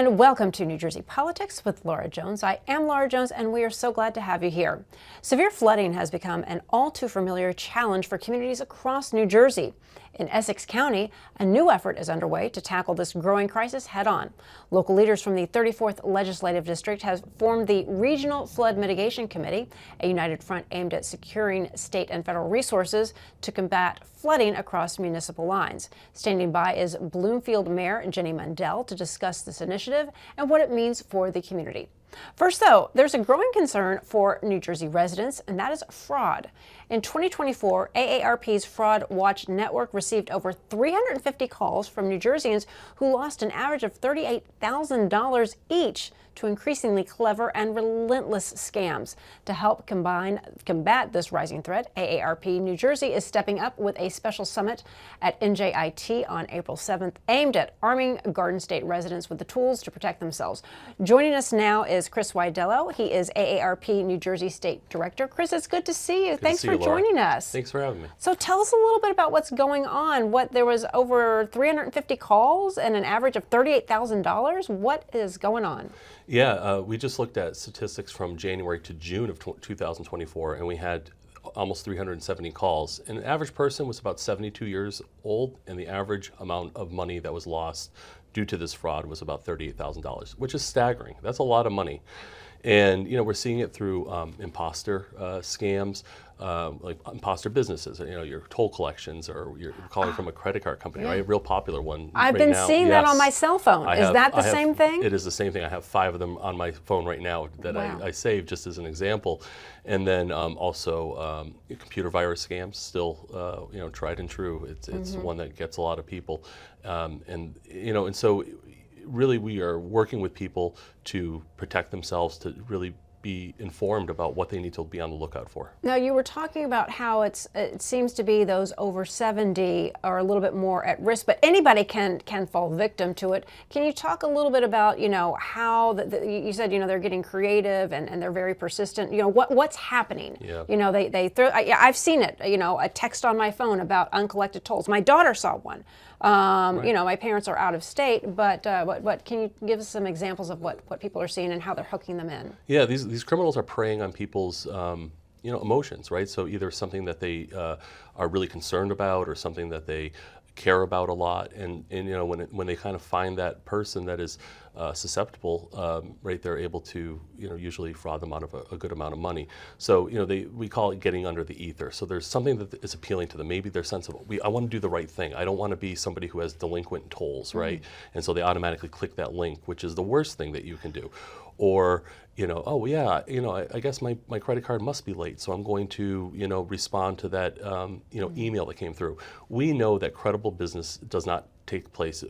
And welcome to New Jersey Politics with Laura Jones. I am Laura Jones, and we are so glad to have you here. Severe flooding has become an all too familiar challenge for communities across New Jersey. In Essex County, a new effort is underway to tackle this growing crisis head on. Local leaders from the 34th Legislative District have formed the Regional Flood Mitigation Committee, a united front aimed at securing state and federal resources to combat flooding across municipal lines. Standing by is Bloomfield Mayor Jenny Mundell to discuss this initiative and what it means for the community. First, though, there's a growing concern for New Jersey residents, and that is fraud. In 2024, AARP's Fraud Watch Network received over 350 calls from New Jerseyans who lost an average of $38,000 each to increasingly clever and relentless scams. To help combat this rising threat, AARP New Jersey is stepping up with a special summit at NJIT on April 7th, aimed at arming Garden State residents with the tools to protect themselves. Joining us now is Chris Widelo. He is AARP New Jersey State Director. Chris, it's good to see you. Thanks for joining us. Thanks for having me. So tell us a little bit about what's going on. There was over 350 calls and an average of $38,000. What is going on? Yeah, we just looked at statistics from January to June of 2024, and we had almost 370 calls. And an average person was about 72 years old, and the average amount of money that was lost due to this fraud was about $38,000, which is staggering. That's a lot of money. And we're seeing it through imposter scams, like imposter businesses. Your toll collections, or you're calling from a credit card company, right? A real popular one. I've been seeing that on my cell phone. Is that the same thing? It is the same thing. I have 5 of them on my phone right now that I saved just as an example. And then also computer virus scams, still tried and true. It's one that gets a lot of people, and so. Really, we are working with people to protect themselves, to really be informed about what they need to be on the lookout for. Now, you were talking about how it seems to be those over 70 are a little bit more at risk, but anybody can fall victim to it. Can you talk a little bit about how you said they're getting creative and they're very persistent? What's happening? Yeah. They throw. I've seen it. A text on my phone about uncollected tolls. My daughter saw one. Right. My parents are out of state, but what can you give us some examples of what people are seeing and how they're hooking them in? Yeah, these criminals are preying on people's emotions, right? So either something that they are really concerned about, or something that they care about a lot, and when they kind of find that person that is susceptible, right, they're able to usually fraud them out of a good amount of money. So we call it getting under the ether. So there's something that is appealing to them. Maybe their sense of I want to do the right thing. I don't want to be somebody who has delinquent tolls, right? And so they automatically click that link, which is the worst thing that you can do. Or oh yeah, I guess my credit card must be late, so I'm going to respond to that email that came through. We know that credible business does not take place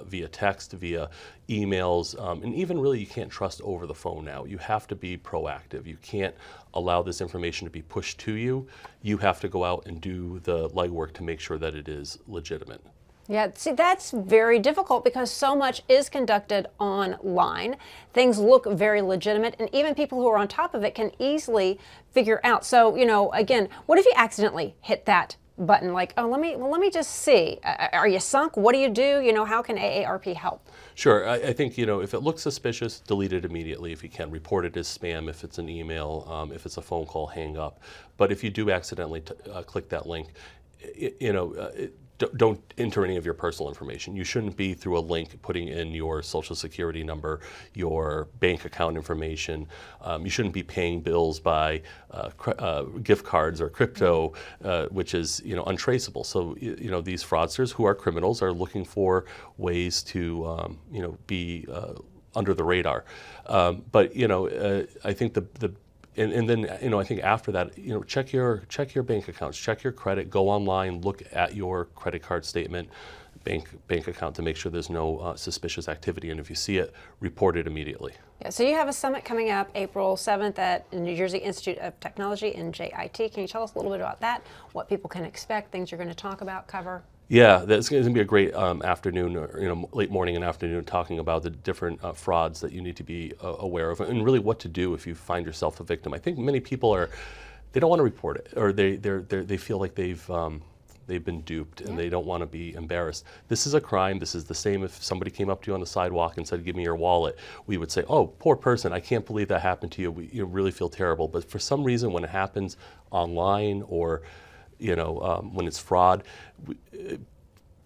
via text, via emails, and even really you can't trust over the phone now. You have to be proactive. You can't allow this information to be pushed to you. You have to go out and do the legwork to make sure that it is legitimate. Yeah, see, that's very difficult because so much is conducted online. Things look very legitimate, and even people who are on top of it can easily figure out. So, again, what if you accidentally hit that button? Like, oh, let me just see. Are you sunk? What do you do? How can AARP help? Sure. I think, if it looks suspicious, delete it immediately if you can. Report it as spam if it's an email, if it's a phone call, hang up. But if you do accidentally click that link, don't enter any of your personal information. You shouldn't be through a link putting in your social security number, your bank account information. You shouldn't be paying bills by gift cards or crypto, which is untraceable. So these fraudsters who are criminals are looking for ways to be under the radar. But I think and then I think after that, check your bank accounts, check your credit, go online, look at your credit card statement, bank account to make sure there's no suspicious activity, and if you see it, report it immediately. Yeah, so you have a summit coming up April 7th at New Jersey Institute of Technology, NJIT. Can you tell us a little bit about that? What people can expect, things you're going to talk about, cover? Yeah, that's going to be a great afternoon, or late morning and afternoon, talking about the different frauds that you need to be aware of, and really what to do if you find yourself a victim. I think many people they don't want to report it, or they feel like they've they've been duped, and they don't want to be embarrassed. This is a crime. This is the same if somebody came up to you on the sidewalk and said, give me your wallet. We would say, oh, poor person, I can't believe that happened to you. You really feel terrible. But for some reason, when it happens online or when it's fraud,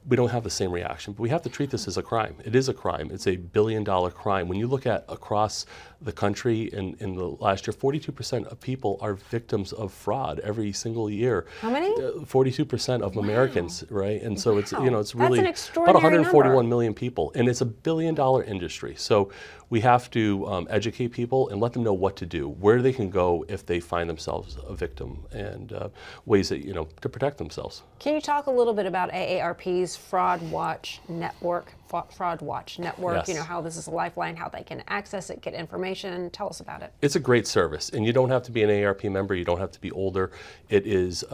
we don't have the same reaction. But we have to treat this as a crime. It is a crime. It's a billion-dollar crime. When you look at across the country in the last year, 42% of people are victims of fraud every single year. How many? 42% of Americans, right? And so it's it's really That's an about extraordinary 141 number. million people, and it's a billion-dollar industry. So we have to educate people and let them know what to do, where they can go if they find themselves a victim, and ways that to protect themselves. Can you talk a little bit about AARP's Fraud Watch Network? Fraud Watch Network. Yes. How this is a lifeline, how they can access it, get information. Tell us about it. It's a great service, and you don't have to be an AARP member. You don't have to be older. It is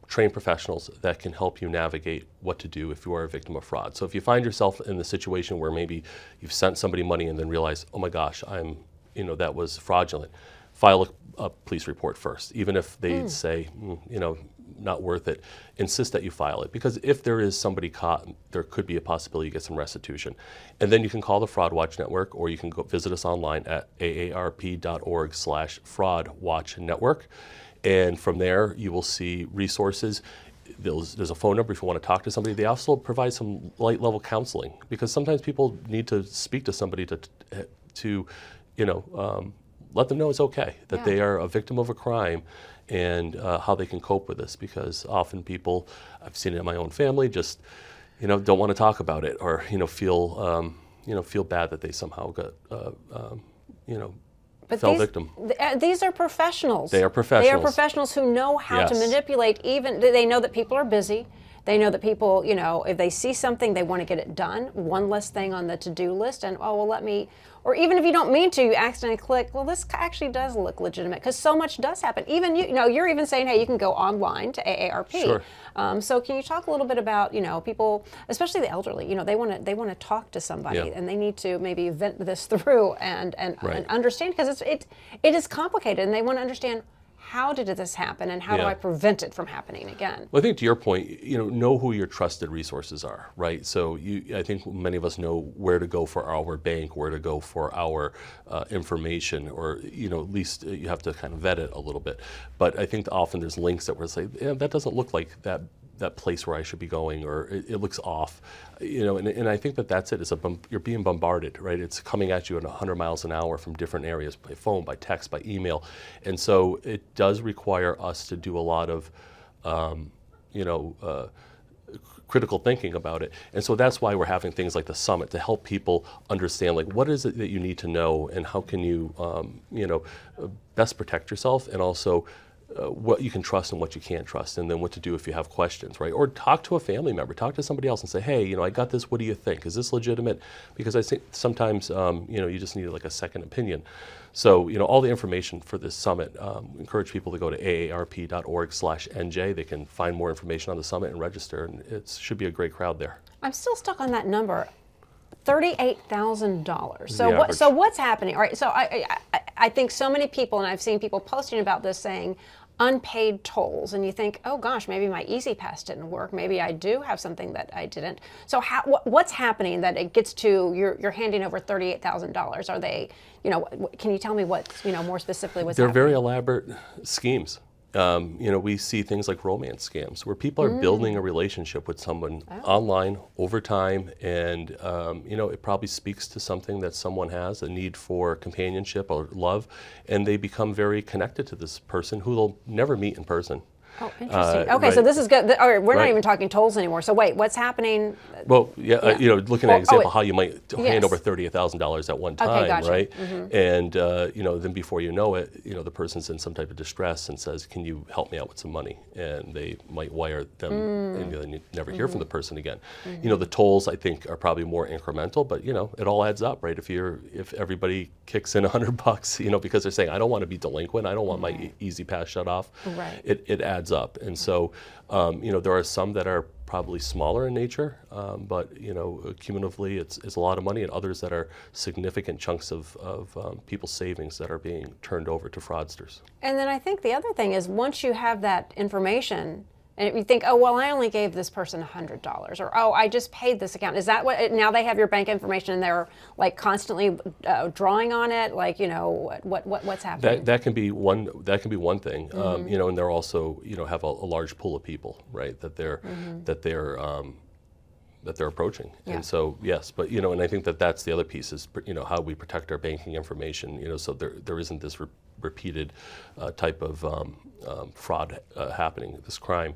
trained professionals that can help you navigate what to do if you are a victim of fraud. So if you find yourself in the situation where maybe you've sent somebody money and then realize, oh my gosh, that was fraudulent, file a police report first. Even if they say, not worth it, insist that you file it. Because if there is somebody caught, there could be a possibility you get some restitution. And then you can call the Fraud Watch Network, or you can go visit us online at aarp.org/fraudwatchnetwork. And from there, you will see resources. There's a phone number if you want to talk to somebody. They also provide some light level counseling, because sometimes people need to speak to somebody to let them know it's okay, that they are a victim of a crime, and how they can cope with this. Because often people, I've seen it in my own family, just don't want to talk about it, or feel bad that they somehow got fell victim. These are professionals. They are professionals. They are professionals who know how to manipulate. Even they know that people are busy. They know that people, if they see something, they want to get it done. One less thing on the to-do list, and or even if you don't mean to, you accidentally click, well, this actually does look legitimate, because so much does happen. Even you're even saying, hey, you can go online to AARP. Sure. So can you talk a little bit about, people, especially the elderly, they want to talk to somebody, and they need to maybe vent this through and understand, because it is complicated, and they want to understand, how did this happen, and how do I prevent it from happening again? Well, I think to your point, know who your trusted resources are, right? So I think many of us know where to go for our bank, where to go for our information, or at least you have to kind of vet it a little bit. But I think often there's links that we're saying, that doesn't look like that place where I should be going, or it looks off, and I think that's it. You're being bombarded, right? It's coming at you at 100 miles an hour from different areas, by phone, by text, by email, and so it does require us to do a lot of, critical thinking about it. And so that's why we're having things like the summit, to help people understand, like, what is it that you need to know, and how can you, best protect yourself, and also what you can trust and what you can't trust, and then what to do if you have questions, right? Or talk to a family member, talk to somebody else and say, hey, I got this, what do you think? Is this legitimate? Because I think sometimes, you just need like a second opinion. So, all the information for this summit, encourage people to go to aarp.org/NJ. They can find more information on the summit and register, and it should be a great crowd there. I'm still stuck on that number. $38,000. So what's happening? All right. So I think so many people, and I've seen people posting about this, saying unpaid tolls, and you think, oh gosh, maybe my Easy Pass didn't work. Maybe I do have something that I didn't. So what's happening that it gets to you're handing over $38,000? Are they, can you tell me what's, more specifically what's happening? They're very elaborate schemes. We see things like romance scams, where people are building a relationship with someone online over time, and it probably speaks to something that someone has, a need for companionship or love, and they become very connected to this person who they'll never meet in person. Oh, interesting. Okay, right. so this is good. All right, we're not Right. even talking tolls anymore. So wait, what's happening? Well, looking at an example, how you might hand Yes. over $38,000 at one time, Okay, gotcha. right? And then before you know it, the person's in some type of distress and says, "Can you help me out with some money?" And they might wire them, and then you never hear from the person again. The tolls, I think, are probably more incremental, but it all adds up, right? If everybody kicks in $100, because they're saying, "I don't want to be delinquent. I don't want my Easy Pass shut off." Right. It adds up, and so there are some that are probably smaller in nature, but cumulatively it's a lot of money, and others that are significant chunks of people's savings that are being turned over to fraudsters. And then I think the other thing is, once you have that information, And if you think, oh, well, I only gave this person $100, or oh, I just paid this account. Is that what, now they have your bank information and they're like constantly drawing on it? Like, what's happening? That can be one thing, and they're also, have a large pool of people, right, that they're approaching. Yeah. And so, yes, but, and I think that's the other piece is, how we protect our banking information, so there isn't this repeated type of fraud happening, this crime.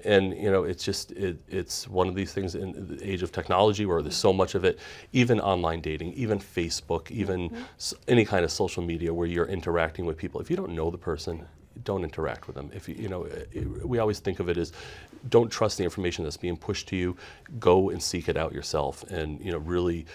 And, it's one of these things in the age of technology where there's so much of it, even online dating, even Facebook, even any kind of social media where you're interacting with people. If you don't know the person, don't interact with them. If we always think of it as, don't trust the information that's being pushed to you. Go and seek it out yourself, and really,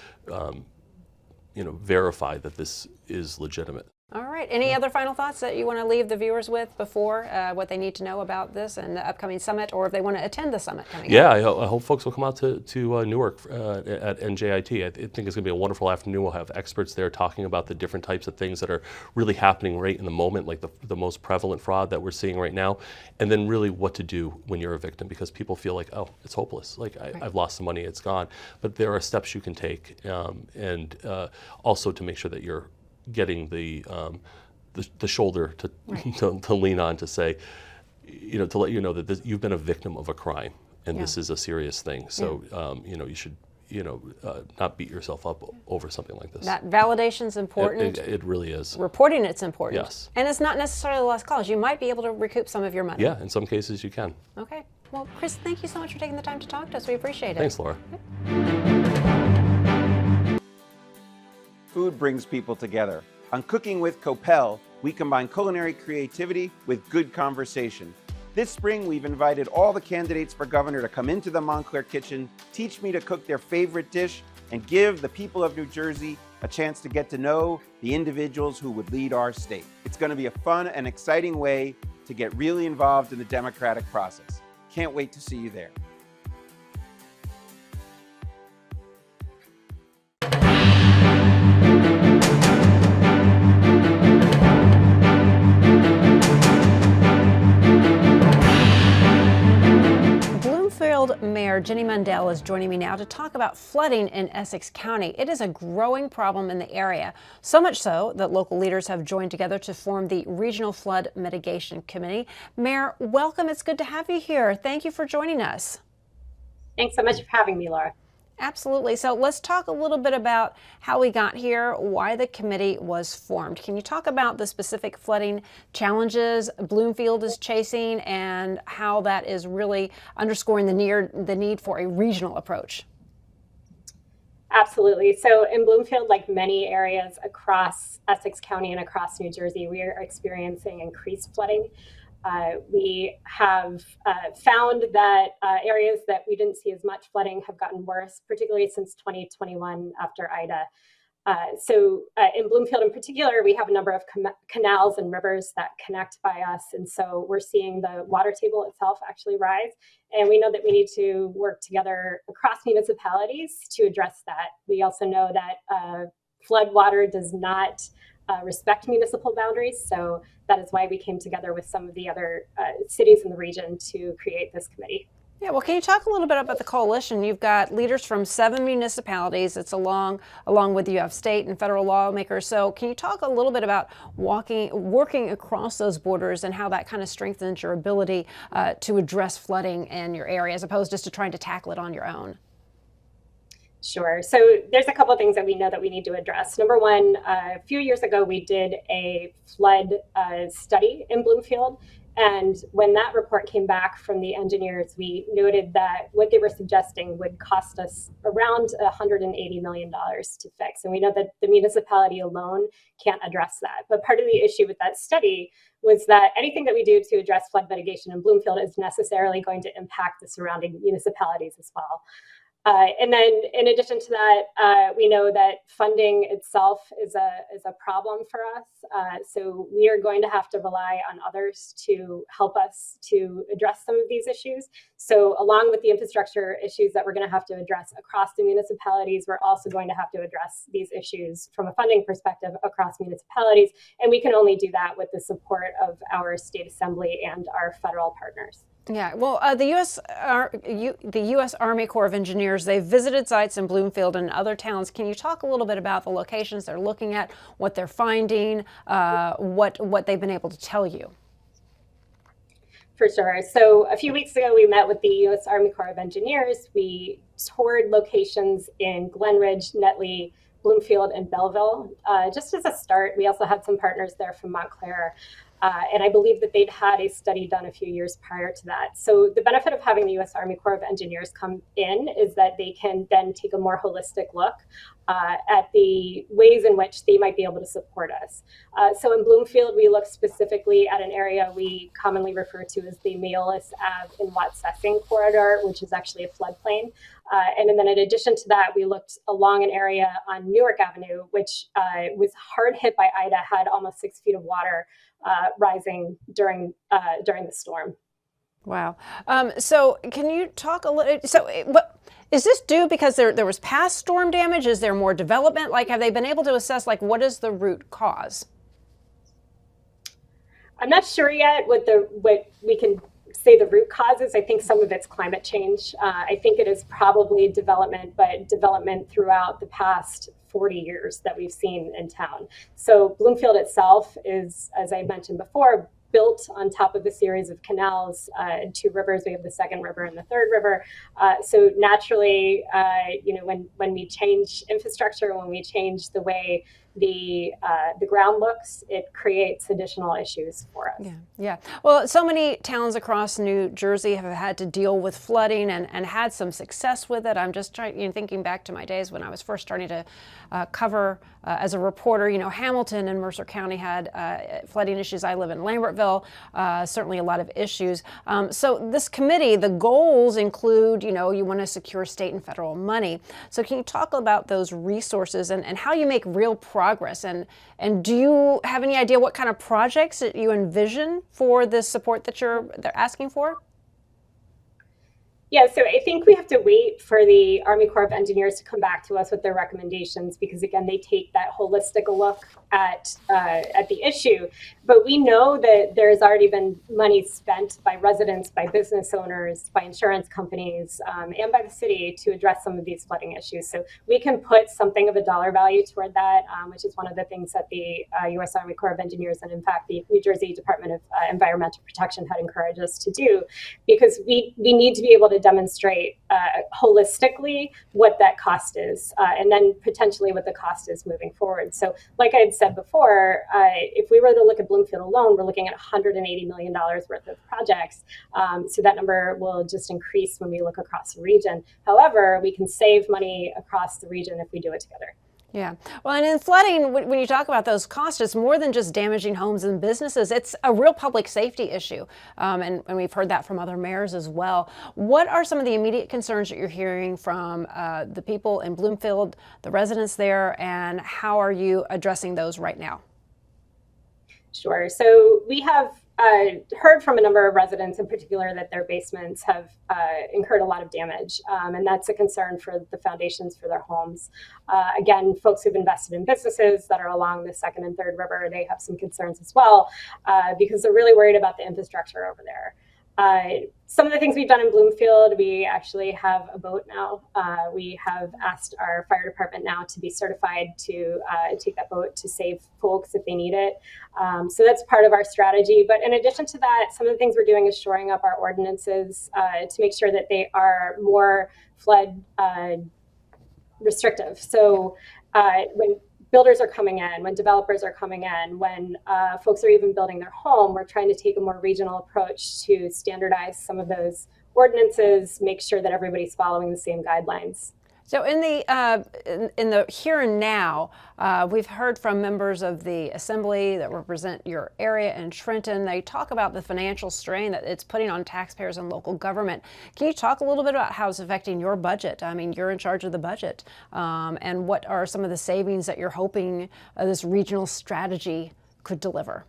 verify that this is legitimate. All right. Any other final thoughts that you want to leave the viewers with before what they need to know about this and the upcoming summit, or if they want to attend the summit coming up? I hope folks will come out to Newark at NJIT. I think it's going to be a wonderful afternoon. We'll have experts there talking about the different types of things that are really happening right in the moment, like the most prevalent fraud that we're seeing right now, and then really what to do when you're a victim, because people feel like, oh, it's hopeless. Like I've lost the money, it's gone. But there are steps you can take, and also to make sure that you're getting the shoulder to lean on, to say, to let you know that you've been a victim of a crime, and this is a serious thing. So you should not beat yourself up over something like this. That validation's important. It really is. Reporting it's important. Yes. And it's not necessarily a lost cause. You might be able to recoup some of your money. Yeah, in some cases you can. Okay. Well, Chris, thank you so much for taking the time to talk to us. We appreciate it. Thanks, Laura. Food brings people together. On Cooking with Copel, we combine culinary creativity with good conversation. This spring, we've invited all the candidates for governor to come into the Montclair kitchen, teach me to cook their favorite dish, and give the people of New Jersey a chance to get to know the individuals who would lead our state. It's going to be a fun and exciting way to get really involved in the democratic process. Can't wait to see you there. Bloomfield Mayor Jenny Mundell is joining me now to talk about flooding in Essex County. It is a growing problem in the area, so much so that local leaders have joined together to form the Regional Flood Mitigation Committee. Mayor, welcome. It's good to have you here. Thank you for joining us. Thanks so much for having me, Laura. Absolutely. So let's talk a little bit about how we got here, why the committee was formed. Can you talk about the specific flooding challenges Bloomfield is chasing and how that is really underscoring the need for a regional approach? Absolutely. So in Bloomfield, like many areas across Essex County and across New Jersey, we are experiencing increased flooding. We have found that areas that we didn't see as much flooding have gotten worse, particularly since 2021 after Ida. So in Bloomfield in particular, we have a number of canals and rivers that connect by us. And so we're seeing the water table itself actually rise. And we know that we need to work together across municipalities to address that. We also know that flood water does not respect municipal boundaries. So that is why we came together with some of the other cities in the region to create this committee. Yeah, well, can you talk a little bit about the coalition? You've got leaders from 7 municipalities. It's along with you have state and federal lawmakers. So can you talk a little bit about working across those borders and how that kind of strengthens your ability to address flooding in your area as opposed just to trying to tackle it on your own? Sure. So there's a couple of things that we know that we need to address. Number one, a few years ago, we did a flood study in Bloomfield. And when that report came back from the engineers, we noted that what they were suggesting would cost us around $180 million to fix. And we know that the municipality alone can't address that. But part of the issue with that study was that anything that we do to address flood mitigation in Bloomfield is necessarily going to impact the surrounding municipalities as well. And then in addition to that, we know that funding itself is a problem for us. So we are going to have to rely on others to help us to address some of these issues. So along with the infrastructure issues that we're going to have to address across the municipalities, we're also going to have to address these issues from a funding perspective across municipalities. And we can only do that with the support of our state assembly and our federal partners. Yeah, well, the U.S. Army Corps of Engineers, they've visited sites in Bloomfield and other towns. Can you talk a little bit about the locations they're looking at, what they're finding, what they've been able to tell you? For sure. So a few weeks ago, we met with the U.S. Army Corps of Engineers. We toured locations in Glen Ridge, Netley, Bloomfield, and Belleville. Just as a start, we also had some partners there from Montclair. And I believe that they'd had a study done a few years prior to that. So the benefit of having the U.S. Army Corps of Engineers come in is that they can then take a more holistic look at the ways in which they might be able to support us. So in Bloomfield, we looked specifically at an area we commonly refer to as the Meolis Ave in Watsessing corridor, which is actually a floodplain. And then in addition to that, we looked along an area on Newark Avenue, which was hard hit by Ida, had almost 6 feet of water rising during the storm. Wow. So can you talk a little, what is this due because there was past storm damage? Is there more development? Like, have they been able to assess, like, what is the root cause? I'm not sure yet what we can say the root cause is. I think some of it's climate change. I think it is probably development, but development throughout the past 40 years that we've seen in town. So Bloomfield itself is, as I mentioned before, built on top of a series of canals and 2 rivers. We have the second river and the third river. So naturally, when we change infrastructure, when we change the way the ground looks, it creates additional issues for us. Yeah. Well, so many towns across New Jersey have had to deal with flooding and had some success with it. I'm just thinking back to my days when I was first starting to cover as a reporter. Hamilton and Mercer County had flooding issues. I live in Lambertville, certainly a lot of issues. So this committee, the goals include, you want to secure state and federal money. So can you talk about those resources and how you make real progress? And do you have any idea what kind of projects that you envision for this support that they're asking for? Yeah, so I think we have to wait for the Army Corps of Engineers to come back to us with their recommendations because, again, they take that holistic look at the issue. But we know that there's already been money spent by residents, by business owners, by insurance companies, and by the city to address some of these flooding issues. So we can put something of a dollar value toward that, which is one of the things that the U.S. Army Corps of Engineers and, in fact, the New Jersey Department of Environmental Protection had encouraged us to do, because we need to be able to demonstrate holistically what that cost is, and then potentially what the cost is moving forward. So like I had said before, if we were to look at Bloomfield alone, we're looking at $180 million worth of projects. So that number will just increase when we look across the region. However, we can save money across the region if we do it together. Yeah. Well, and in flooding, when you talk about those costs, it's more than just damaging homes and businesses. It's a real public safety issue. And we've heard that from other mayors as well. What are some of the immediate concerns that you're hearing from the people in Bloomfield, the residents there, and how are you addressing those right now? Sure. So we have heard from a number of residents in particular that their basements have incurred a lot of damage. And that's a concern for the foundations for their homes. Again, folks who've invested in businesses that are along the second and third river, they have some concerns as well because they're really worried about the infrastructure over there. Some of the things we've done in Bloomfield, we actually have a boat now. We have asked our fire department now to be certified to take that boat to save folks if they need it. So that's part of our strategy. But in addition to that, some of the things we're doing is shoring up our ordinances to make sure that they are more flood restrictive. So when builders are coming in, when developers are coming in, when folks are even building their home, we're trying to take a more regional approach to standardize some of those ordinances, make sure that everybody's following the same guidelines. So in the here and now, we've heard from members of the Assembly that represent your area in Trenton. They talk about the financial strain that it's putting on taxpayers and local government. Can you talk a little bit about how it's affecting your budget? I mean, you're in charge of the budget, and what are some of the savings that you're hoping this regional strategy could deliver?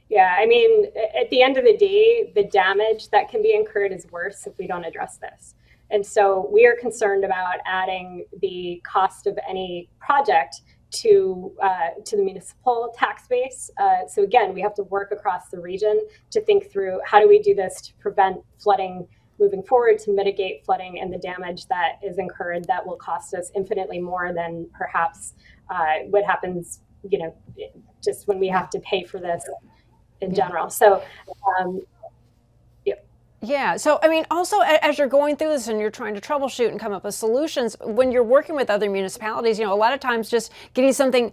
Yeah, I mean, at the end of the day, the damage that can be incurred is worse if we don't address this. And so we are concerned about adding the cost of any project to the municipal tax base. So again, we have to work across the region to think through how do we do this to prevent flooding moving forward, to mitigate flooding and the damage that is incurred that will cost us infinitely more than perhaps what happens, just when we have to pay for this in general. So yeah. So, I mean, also, as you're going through this and you're trying to troubleshoot and come up with solutions, when you're working with other municipalities, a lot of times just getting something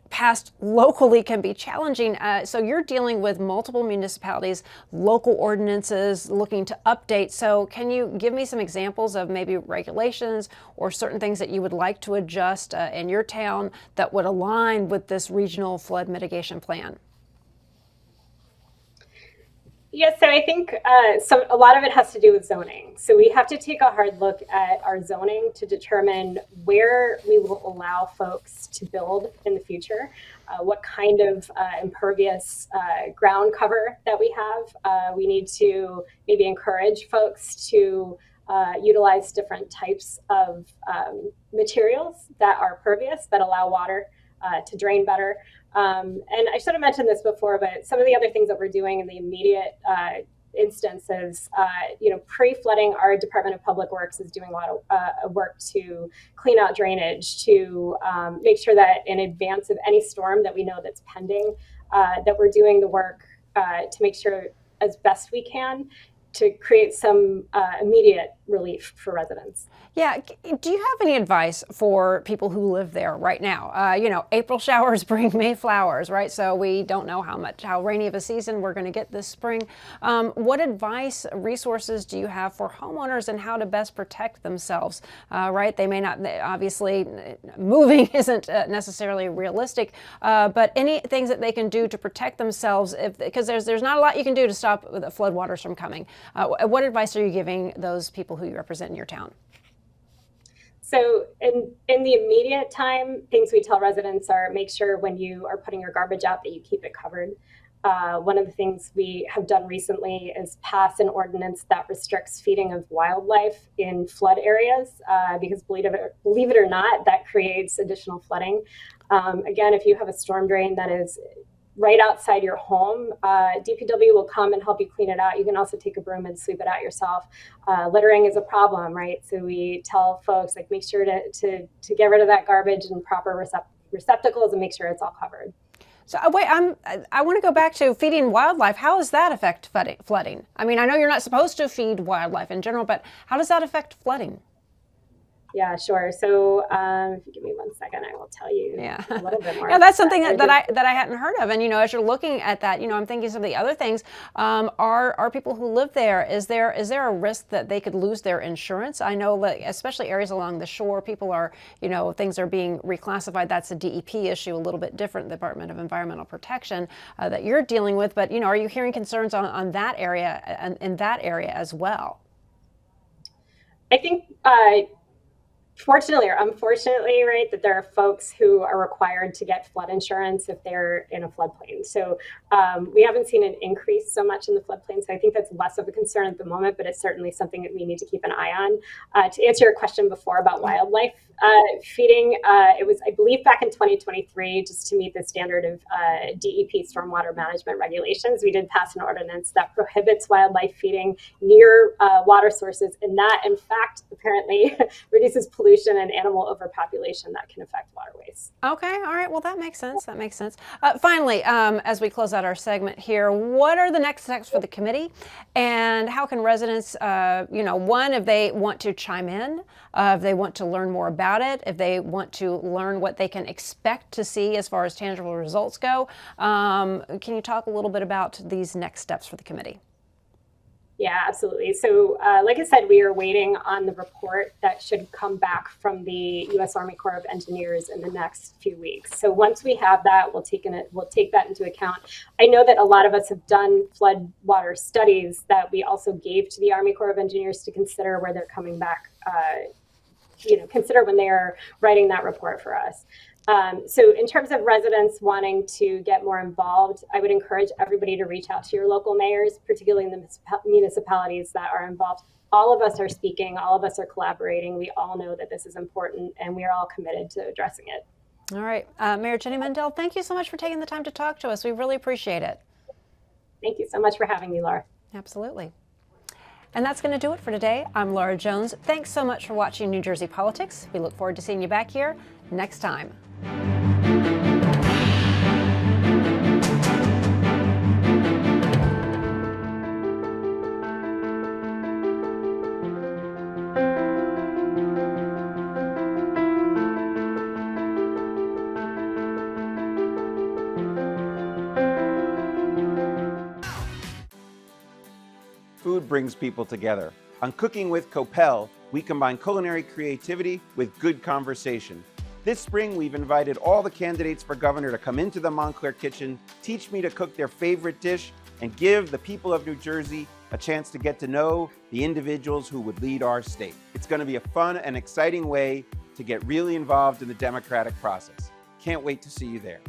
passed locally can be challenging. So you're dealing with multiple municipalities, local ordinances, looking to update. So can you give me some examples of maybe regulations or certain things that you would like to adjust in your town that would align with this regional flood mitigation plan? Yes, so I think a lot of it has to do with zoning. So we have to take a hard look at our zoning to determine where we will allow folks to build in the future, what kind of impervious ground cover that we have. We need to maybe encourage folks to utilize different types of materials that are pervious, that allow water to drain better. And I should have mentioned this before, but some of the other things that we're doing in the immediate instances, pre-flooding, our Department of Public Works is doing a lot of work to clean out drainage, to make sure that in advance of any storm that we know that's pending, that we're doing the work to make sure as best we can to create some immediate relief for residents. Yeah. Do you have any advice for people who live there right now? April showers bring May flowers, right? So we don't know how rainy of a season we're going to get this spring. What advice, resources do you have for homeowners and how to best protect themselves, right? They may not, obviously, moving isn't necessarily realistic, but any things that they can do to protect themselves, because there's not a lot you can do to stop the floodwaters from coming. What advice are you giving those people who you represent in your town? So in the immediate time, things we tell residents are make sure when you are putting your garbage out that you keep it covered. One of the things we have done recently is pass an ordinance that restricts feeding of wildlife in flood areas, because believe it or not, that creates additional flooding. Again, if you have a storm drain that is right outside your home, DPW will come and help you clean it out. You can also take a broom and sweep it out yourself. Littering is a problem, right? So we tell folks, make sure to get rid of that garbage in proper receptacles and make sure it's all covered. So wait, I want to go back to feeding wildlife. How does that affect flooding? I mean, I know you're not supposed to feed wildlife in general, but how does that affect flooding? Yeah, sure. So if you give me 1 second, I will tell you a little bit more. Yeah, that's something that I hadn't heard of. And, as you're looking at that, I'm thinking some of the other things. Are people who live there, is there a risk that they could lose their insurance? I know, especially areas along the shore, people are, things are being reclassified. That's a DEP issue, a little bit different, Department of Environmental Protection, that you're dealing with. But, are you hearing concerns on that area and in that area as well? I think fortunately or unfortunately, right, that there are folks who are required to get flood insurance if they're in a floodplain. So we haven't seen an increase so much in the floodplain. So I think that's less of a concern at the moment, but it's certainly something that we need to keep an eye on. To answer your question before about wildlife feeding, it was, I believe, back in 2023, just to meet the standard of DEP stormwater management regulations, we did pass an ordinance that prohibits wildlife feeding near water sources. And that, in fact, apparently reduces pollution and animal overpopulation that can affect waterways. Okay, all right. Well, that makes sense. Finally, as we close out our segment here, what are the next steps for the committee, and how can residents, one, if they want to chime in, if they want to learn more about it, if they want to learn what they can expect to see as far as tangible results go, can you talk a little bit about these next steps for the committee? Yeah, absolutely. So, like I said, we are waiting on the report that should come back from the U.S. Army Corps of Engineers in the next few weeks. So once we have that, we'll take that into account. I know that a lot of us have done flood water studies that we also gave to the Army Corps of Engineers to consider where they're coming back. Consider when they are writing that report for us. So in terms of residents wanting to get more involved, I would encourage everybody to reach out to your local mayors, particularly in the municipalities that are involved. All of us are speaking, all of us are collaborating. We all know that this is important and we are all committed to addressing it. All right. Mayor Jenny Mundell, thank you so much for taking the time to talk to us. We really appreciate it. Thank you so much for having me, Laura. Absolutely. And that's going to do it for today. I'm Laura Jones. Thanks so much for watching New Jersey Politics. We look forward to seeing you back here next time. Food brings people together. On Cooking with Copel, we combine culinary creativity with good conversation. This spring, we've invited all the candidates for governor to come into the Montclair kitchen, teach me to cook their favorite dish, and give the people of New Jersey a chance to get to know the individuals who would lead our state. It's going to be a fun and exciting way to get really involved in the democratic process. Can't wait to see you there.